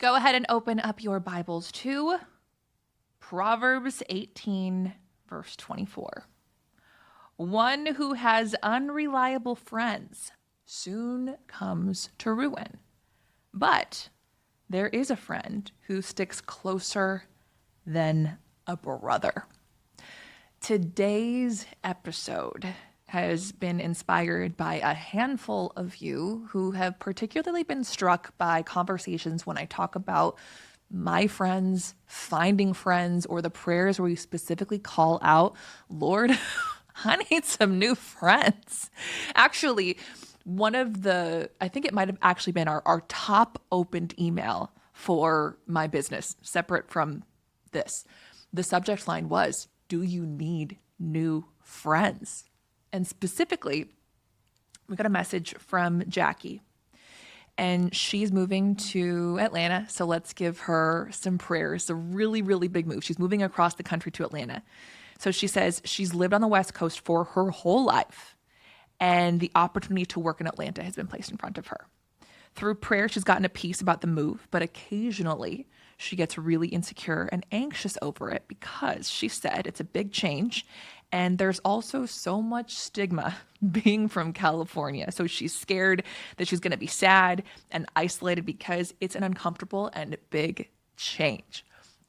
Go ahead and open up your Bibles to Proverbs 18, verse 24. One who has unreliable friends soon comes to ruin, but there is a friend who sticks closer than a brother. Today's episode has been inspired by a handful of you who have particularly been struck by conversations when I talk about my friends, finding friends, or the prayers where we specifically call out, Lord, I need some new friends. Actually, I think it might have actually been our top opened email for my business, separate from this. The subject line was, do you need new friends? And specifically, we got a message from Jackie, and she's moving to Atlanta. So let's give her some prayers. It's a really, really big move. She's moving across the country to Atlanta. So she says she's lived on the West Coast for her whole life, and the opportunity to work in Atlanta has been placed in front of her. Through prayer, she's gotten a peace about the move, but occasionally she gets really insecure and anxious over it because she said it's a big change. And there's also so much stigma being from California. So she's scared that she's going to be sad and isolated because it's an uncomfortable and big change.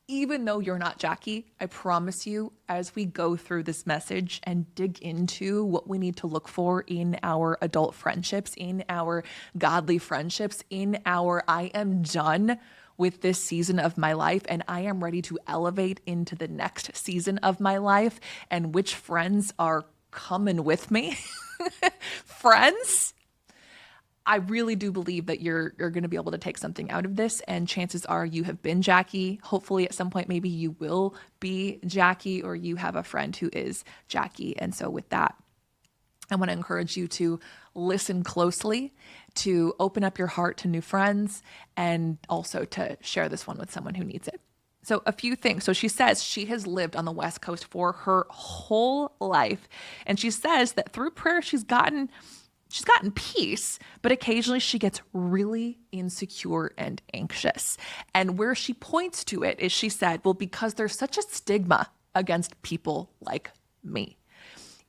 Even though you're not Jackie, I promise you, as we go through this message and dig into what we need to look for in our adult friendships, in our godly friendships, in our I am done with this season of my life and I am ready to elevate into the next season of my life, and which friends are coming with me. Friends, I really do believe that you're going to be able to take something out of this, and chances are you have been Jackie. Hopefully at some point maybe you will be Jackie, or you have a friend who is Jackie. And so with that, I want to encourage you to listen closely, to open up your heart to new friends, and also to share this one with someone who needs it. So a few things. So she says she has lived on the West Coast for her whole life. And she says that through prayer, she's gotten peace, but occasionally she gets really insecure and anxious. And where she points to it is she said, well, because there's such a stigma against people like me.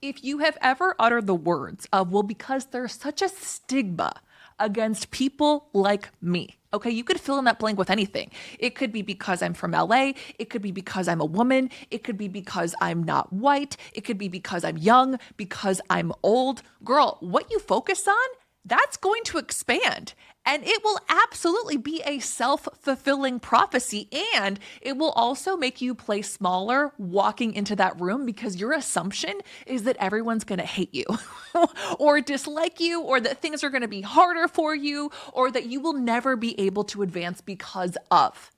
If you have ever uttered the words of, well, because there's such a stigma against people like me. Okay, you could fill in that blank with anything. It could be because I'm from LA. It could be because I'm a woman. It could be because I'm not white. It could be because I'm young, because I'm old. Girl, what you focus on, that's going to expand. And it will absolutely be a self-fulfilling prophecy. And it will also make you play smaller walking into that room, because your assumption is that everyone's going to hate you or dislike you, or that things are going to be harder for you, or that you will never be able to advance because of.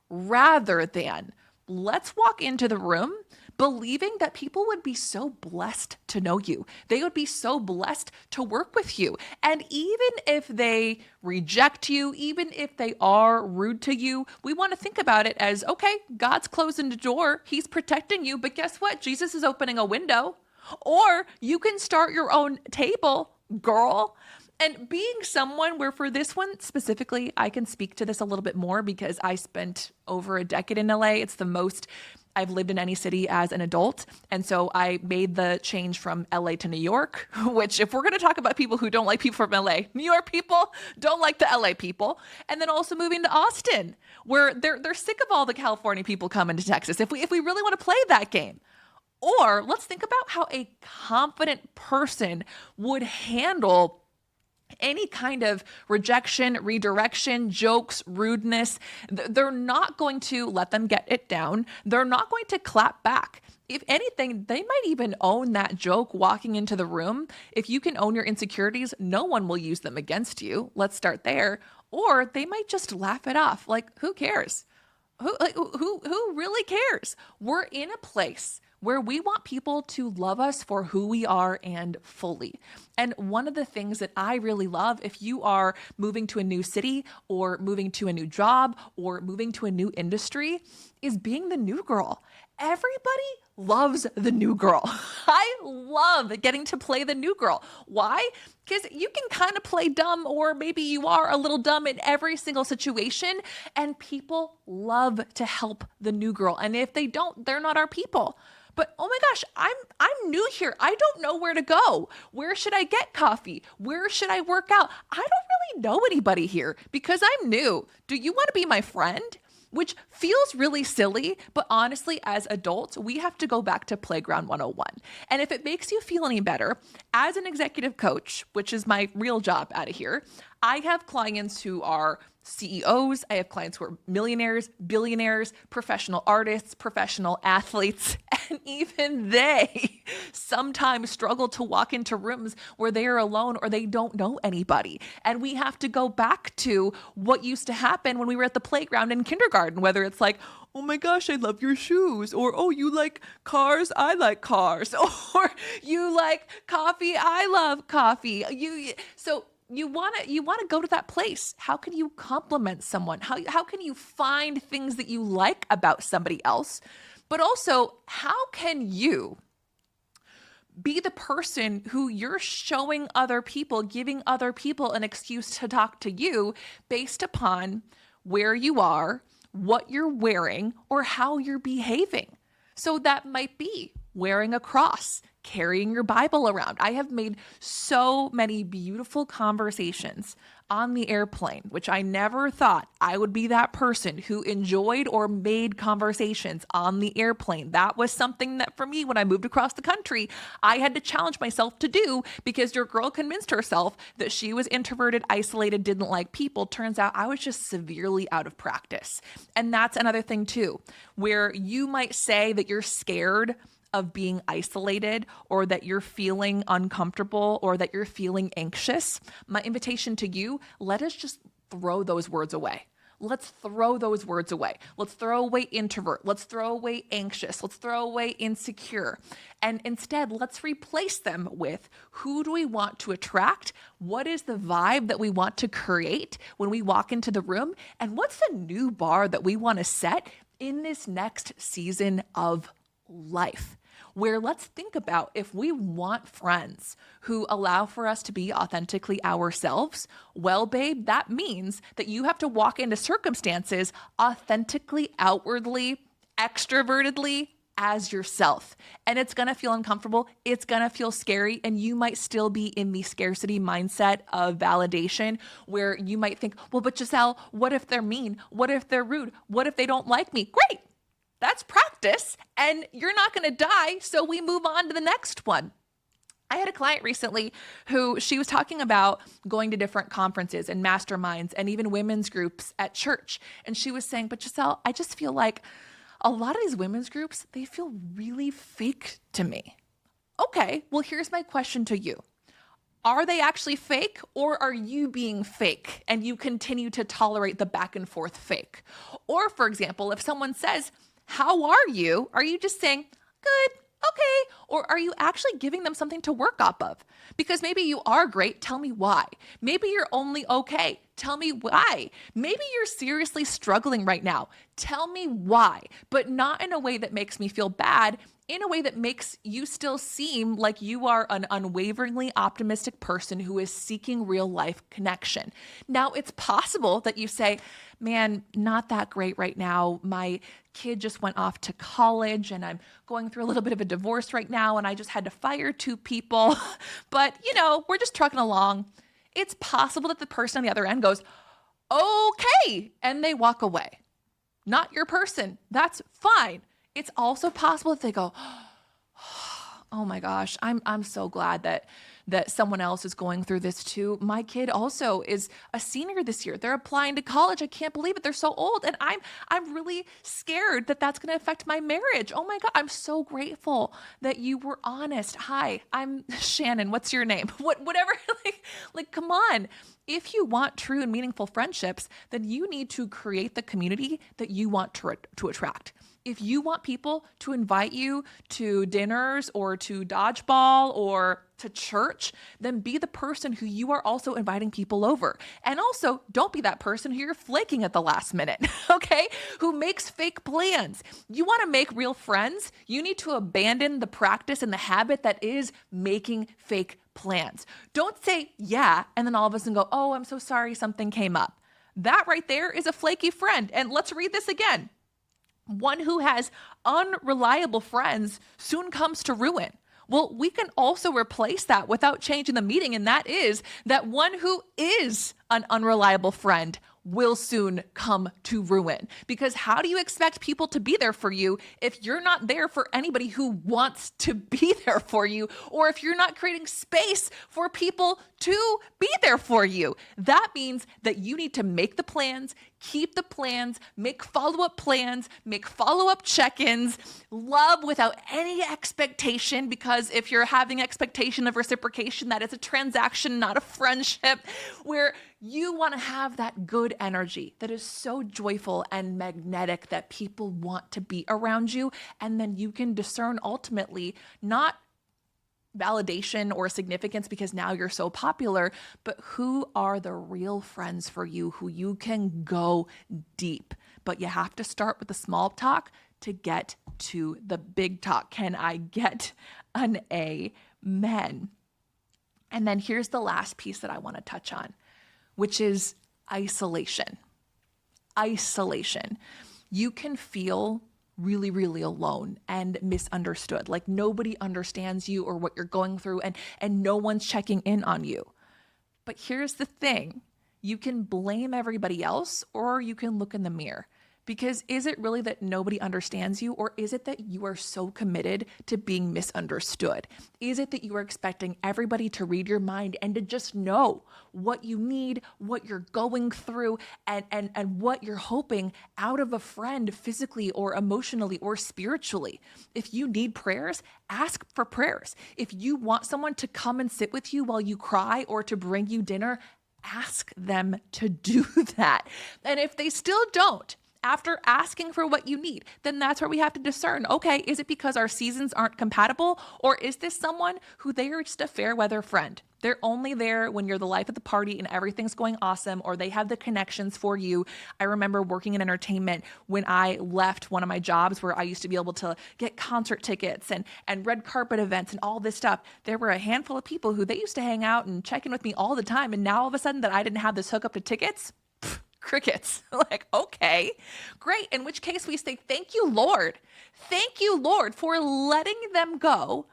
Rather than, let's walk into the room believing that people would be so blessed to know you. They would be so blessed to work with you. And even if they reject you, even if they are rude to you, we want to think about it as, okay, God's closing the door. He's protecting you. But guess what? Jesus is opening a window. Or you can start your own table, girl. And being someone where, for this one specifically, I can speak to this a little bit more because I spent over a decade in LA. It's the most I've lived in any city as an adult. And so I made the change from LA to New York, which, if we're going to talk about people who don't like people from LA, New York people don't like the LA people. And then also moving to Austin, where they're sick of all the California people coming to Texas. If we really want to play that game. Or let's think about how a confident person would handle any kind of rejection, redirection, jokes, rudeness. They're not going to let them get it down. They're not going to clap back. If anything, they might even own that joke walking into the room. If you can own your insecurities, no one will use them against you. Let's start there. Or they might just laugh it off. Like, who cares? Who really cares? We're in a place where we want people to love us for who we are and fully. And one of the things that I really love, if you are moving to a new city or moving to a new job or moving to a new industry, is being the new girl everybody loves the new girl. I love getting to play the new girl. Why? Because you can kind of play dumb, or maybe you are a little dumb in every single situation, and people love to help the new girl. And if they don't, they're not our people. But oh my gosh, I'm new here. I don't know where to go. Where should I get coffee? Where should I work out? I don't really know anybody here because I'm new. Do you want to be my friend? Which feels really silly, but honestly, as adults, we have to go back to Playground 101. And if it makes you feel any better, as an executive coach, which is my real job out of here, I have clients who are CEOs, I have clients who are millionaires, billionaires, professional artists, professional athletes, and even they sometimes struggle to walk into rooms where they are alone or they don't know anybody. And we have to go back to what used to happen when we were at the playground in kindergarten, whether it's like, oh my gosh, I love your shoes, or oh, you like cars, I like cars, or you like coffee, I love coffee. You want to go to that place. How can you compliment someone? How can you find things that you like about somebody else? But also, how can you be the person who you're showing other people, giving other people an excuse to talk to you based upon where you are, what you're wearing, or how you're behaving? So that might be wearing a cross, carrying your Bible around. I have made so many beautiful conversations on the airplane, which I never thought I would be that person who enjoyed or made conversations on the airplane. That was something that for me, when I moved across the country, I had to challenge myself to do because your girl convinced herself that she was introverted, isolated, didn't like people. Turns out I was just severely out of practice. And that's another thing too, where you might say that you're scared of being isolated, or that you're feeling uncomfortable, or that you're feeling anxious. My invitation to you, let us just throw those words away. Let's throw those words away. Let's throw away introvert. Let's throw away anxious. Let's throw away insecure. And instead, let's replace them with, who do we want to attract? What is the vibe that we want to create when we walk into the room? And what's the new bar that we want to set in this next season of life? Where let's think about, if we want friends who allow for us to be authentically ourselves, well, babe, that means that you have to walk into circumstances authentically, outwardly, extrovertedly as yourself. And it's going to feel uncomfortable. It's going to feel scary. And you might still be in the scarcity mindset of validation, where you might think, well, but Giselle, what if they're mean? What if they're rude? What if they don't like me? Great. That's practice, and you're not going to die, so we move on to the next one. I had a client recently who she was talking about going to different conferences and masterminds and even women's groups at church. And she was saying, but Giselle, I just feel like a lot of these women's groups, they feel really fake to me. Okay, well, here's my question to you. Are they actually fake, or are you being fake and you continue to tolerate the back and forth fake? Or for example, if someone says, how are you? Are you just saying, good, okay? Or are you actually giving them something to work off of? Because maybe you are great. Tell me why. Maybe you're only okay. Tell me why. Maybe you're seriously struggling right now. Tell me why, but not in a way that makes me feel bad, in a way that makes you still seem like you are an unwaveringly optimistic person who is seeking real life connection. Now, it's possible that you say, man, not that great right now. My kid just went off to college and I'm going through a little bit of a divorce right now and I just had to fire 2 people. But, we're just trucking along. It's possible that the person on the other end goes, okay, and they walk away. Not your person. That's fine. It's also possible that they go, oh my gosh, I'm so glad that someone else is going through this too. My kid also is a senior this year. They're applying to college. I can't believe it. They're so old. And I'm really scared that that's going to affect my marriage. Oh my God. I'm so grateful that you were honest. Hi, I'm Shannon. What's your name? Whatever. like, come on. If you want true and meaningful friendships, then you need to create the community that you want to attract. If you want people to invite you to dinners or to dodgeball or to church, then be the person who you are also inviting people over. And also, don't be that person who you're flaking at the last minute, okay? Who makes fake plans. You want to make real friends? You need to abandon the practice and the habit that is making fake plans. Don't say yeah and then all of a sudden go, oh, I'm so sorry, something came up. That right there is a flaky friend. And let's read this again. One who has unreliable friends soon comes to ruin. Well, we can also replace that without changing the meaning, and that is that one who is an unreliable friend will soon come to ruin. Because how do you expect people to be there for you if you're not there for anybody who wants to be there for you, or if you're not creating space for people to be there for you? That means that you need to make the plans, keep the plans, make follow-up plans, make follow-up check-ins, love without any expectation, because if you're having expectation of reciprocation, that is a transaction, not a friendship, where you want to have that good energy that is so joyful and magnetic that people want to be around you. And then you can discern ultimately not validation or significance because now you're so popular, but who are the real friends for you who you can go deep. But you have to start with the small talk to get to the big talk. Can I get an amen? And then here's the last piece that I want to touch on, which is isolation. Isolation. You can feel really, really alone and misunderstood. Like nobody understands you or what you're going through, and no one's checking in on you. But here's the thing. You can blame everybody else, or you can look in the mirror. Because is it really that nobody understands you, or is it that you are so committed to being misunderstood? Is it that you are expecting everybody to read your mind and to just know what you need, what you're going through, and what you're hoping out of a friend physically or emotionally or spiritually? If you need prayers, ask for prayers. If you want someone to come and sit with you while you cry or to bring you dinner, ask them to do that. And if they still don't, after asking for what you need, then that's where we have to discern, okay, is it because our seasons aren't compatible, or is this someone who they are just a fair weather friend? They're only there when you're the life of the party and everything's going awesome, or they have the connections for you. I remember working in entertainment when I left one of my jobs where I used to be able to get concert tickets and red carpet events and all this stuff. There were a handful of people who they used to hang out and check in with me all the time. And now all of a sudden that I didn't have this hookup to tickets, crickets. Like, okay, great. In which case we say, thank you, Lord. Thank you, Lord, for letting them go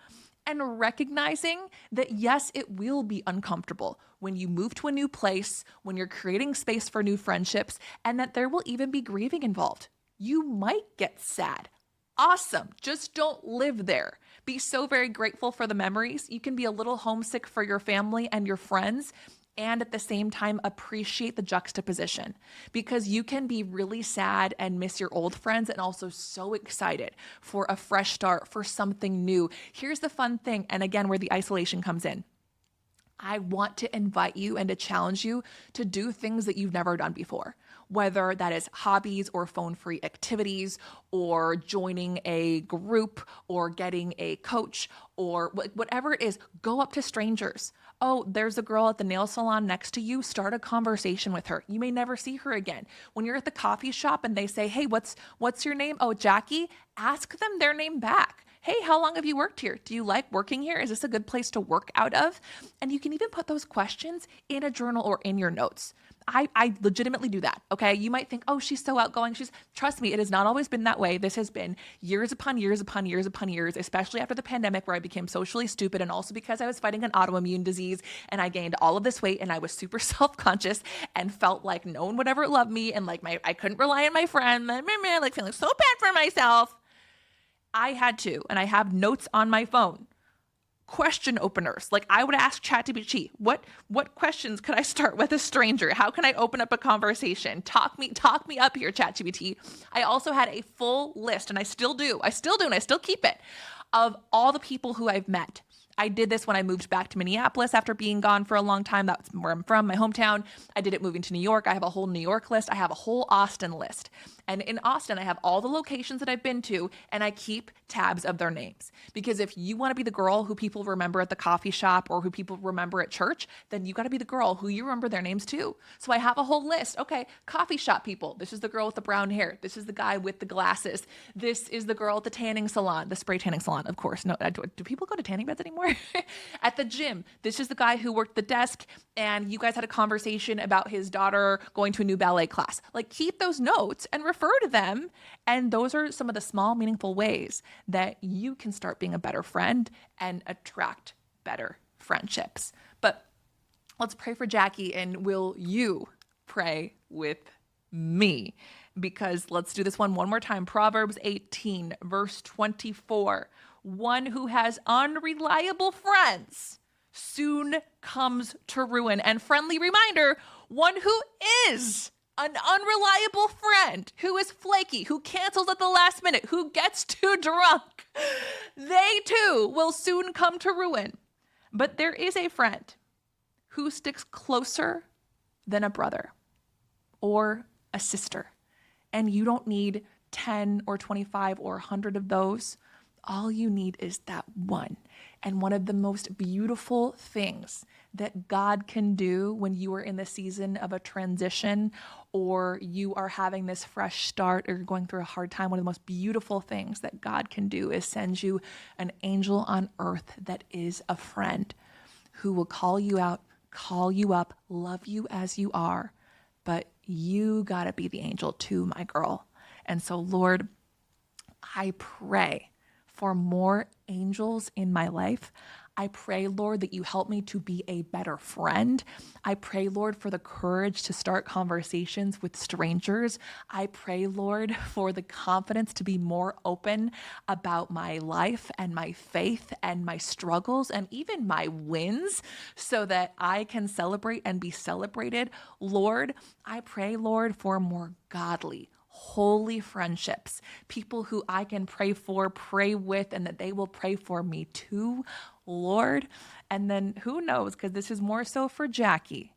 and recognizing that, yes, it will be uncomfortable when you move to a new place, when you're creating space for new friendships, and that there will even be grieving involved. You might get sad. Awesome. Just don't live there. Be so very grateful for the memories. You can be a little homesick for your family and your friends, and at the same time appreciate the juxtaposition, because you can be really sad and miss your old friends and also so excited for a fresh start, for something new. Here's the fun thing, and again, where the isolation comes in. I want to invite you and to challenge you to do things that you've never done before, whether that is hobbies or phone-free activities or joining a group or getting a coach or whatever it is. Go up to strangers. Oh, there's a girl at the nail salon next to you. Start a conversation with her. You may never see her again. When you're at the coffee shop and they say, hey, what's your name? Oh, Jackie. Ask them their name back. Hey, how long have you worked here? Do you like working here? Is this a good place to work out of? And you can even put those questions in a journal or in your notes. I legitimately do that, okay? You might think, oh, she's so outgoing. Trust me, it has not always been that way. This has been years upon years upon years upon years, especially after the pandemic where I became socially stupid, and also because I was fighting an autoimmune disease and I gained all of this weight and I was super self-conscious and felt like no one would ever love me, and like I couldn't rely on my friend, like feeling so bad for myself. I had to, and I have notes on my phone. Question openers. Like I would ask ChatGPT, what questions could I start with a stranger? How can I open up a conversation? Talk me up here, ChatGPT. I also had a full list, and I still do, and I still keep it, of all the people who I've met. I did this when I moved back to Minneapolis after being gone for a long time. That's where I'm from, my hometown. I did it moving to New York. I have a whole New York list. I have a whole Austin list. And in Austin, I have all the locations that I've been to, and I keep tabs of their names. Because if you want to be the girl who people remember at the coffee shop or who people remember at church, then you got to be the girl who you remember their names too. So I have a whole list. Okay, coffee shop people. This is the girl with the brown hair. This is the guy with the glasses. This is the girl at the tanning salon, the spray tanning salon, of course. No, do people go to tanning beds anymore? At the gym, this is the guy who worked the desk and you guys had a conversation about his daughter going to a new ballet class. Like, keep those notes and refer to them. And those are some of the small, meaningful ways that you can start being a better friend and attract better friendships. But let's pray for Jackie, and will you pray with me? Because let's do this one more time. Proverbs 18, verse 24. One who has unreliable friends soon comes to ruin. And friendly reminder, one who is an unreliable friend, who is flaky, who cancels at the last minute, who gets too drunk, they too will soon come to ruin. But there is a friend who sticks closer than a brother or a sister. And you don't need 10 or 25 or 100 of those. All you need is that one. And one of the most beautiful things that God can do when you are in the season of a transition or you are having this fresh start or you're going through a hard time, one of the most beautiful things that God can do is send you an angel on earth that is a friend who will call you out, call you up, love you as you are. But you got to be the angel too, my girl. And so, Lord, I pray for more angels in my life. I pray, Lord, that you help me to be a better friend. I pray, Lord, for the courage to start conversations with strangers. I pray, Lord, for the confidence to be more open about my life and my faith and my struggles and even my wins so that I can celebrate and be celebrated. Lord, I pray, Lord, for more godly, holy friendships, people who I can pray for, pray with, and that they will pray for me too, Lord. And then who knows, because this is more so for Jackie,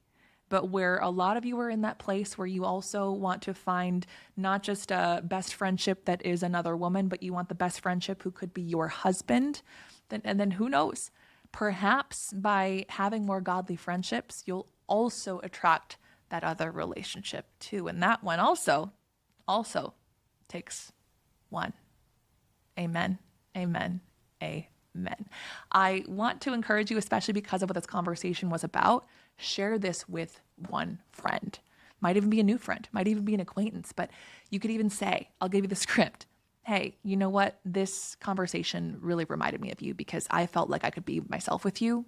but where a lot of you are in that place where you also want to find not just a best friendship that is another woman, but you want the best friendship who could be your husband. And then who knows, perhaps by having more godly friendships, you'll also attract that other relationship too. And that one also takes one. Amen. Amen. Amen. I want to encourage you, especially because of what this conversation was about, share this with one friend. Might even be a new friend, might even be an acquaintance, but you could even say, I'll give you the script. Hey, you know what? This conversation really reminded me of you because I felt like I could be myself with you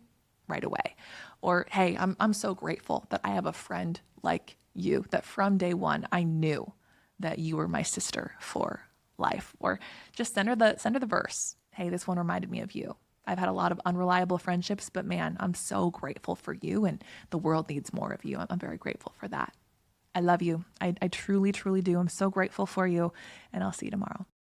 right away. Or, hey, I'm so grateful that I have a friend like you, that from day one, I knew that you were my sister for life. Or just send her the verse. Hey, this one reminded me of you. I've had a lot of unreliable friendships, but man, I'm so grateful for you and the world needs more of you. I'm very grateful for that. I love you. I truly, truly do. I'm so grateful for you, and I'll see you tomorrow.